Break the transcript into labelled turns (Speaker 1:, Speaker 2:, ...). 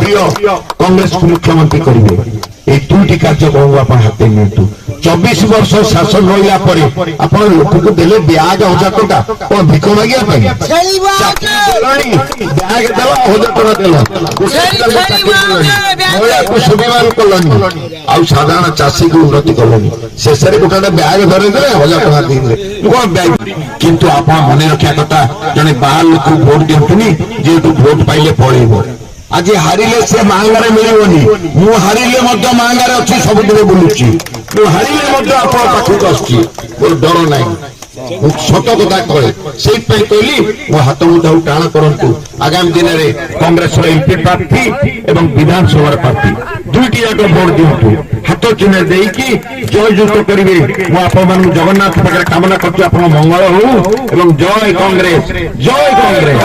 Speaker 1: প্রিয় কংগ্রেসକୁ ମୁଖ୍ୟମନ୍ତ୍ରୀ କରିବେ। এই দুইটি କାର୍ଯ୍ୟକ୍ରମ ଆପଣ ହାତରେ ନିଅନ୍ତୁ। 24 ବର୍ଷ ଶାସନ ରହିଲା ପରେ ଆପଣ ଲୋକଙ୍କୁ ଦେଲେ ବ୍ୟାଗ 1000 ଟଙ୍କା କଣ ଭିକ ମାଗିବା ପାଇଁ? ବ୍ୟାଗ ଦେଲ 1000 ଟଙ୍କା ଦେଲ ମହିଳାକୁ ସୁବିଧାନ କଲନି ଆଉ ସାଧାରଣ ଚାଷୀକୁ ଉନ୍ନତି କଲନି। ଶେଷରେ ଗୋଟେ ବ୍ୟାଗ ଧରିଦେଲେ 1000 ଟଙ୍କା ଦେଇଦେଲେ କଣ ବ୍ୟାଗ। କିନ୍ତୁ ଆପଣ ମନେ ରଖିବା କଥା ଜଣେ ବାହାର ଲୋକ ଭୋଟ ଦିଅନ୍ତୁନି ଯେହେତୁ ଭୋଟ ପାଇଲେ ପଳେଇବ। ଆଜି ହାରିଲେ ସେ ମାହାଙ୍ଗାରେ ମିଳିବନି। ମୁଁ ହାରିଲେ ମଧ୍ୟ ମାହାଙ୍ଗାରେ ଅଛି, ସବୁଦିନ ବୁଲୁଛି। ମୁଁ ହାରିଲେ ମଧ୍ୟ ଆପଣ ପାଖକୁ ଆସୁଛି, ମୋର ଡର ନାହିଁ। ମୁଁ ସତ କଥା କହେ, ସେଇଥିପାଇଁ କହିଲି ମୋ ହାତ ମୁଠାକୁ ଟାଣ କରନ୍ତୁ। ଆଗାମୀ ଦିନରେ କଂଗ୍ରେସର ଏମ୍ପି ପ୍ରାର୍ଥୀ ଏବଂ ବିଧାନସଭାର ପ୍ରାର୍ଥୀ ଦୁଇଟି ଯାକ ଭୋଟ ଦିଅନ୍ତୁ। ହାତ ଚିହ୍ନ ଦେଇକି ଜୟଯୁକ୍ତ କରିବେ। ମୁଁ ଆପଣମାନଙ୍କୁ ଜଗନ୍ନାଥ ପାଖରେ କାମନା କରୁଛି ଆପଣ ମଙ୍ଗଳ ହଉ ଏବଂ ଜୟ କଂଗ୍ରେସ, ଜୟ କଂଗ୍ରେସ।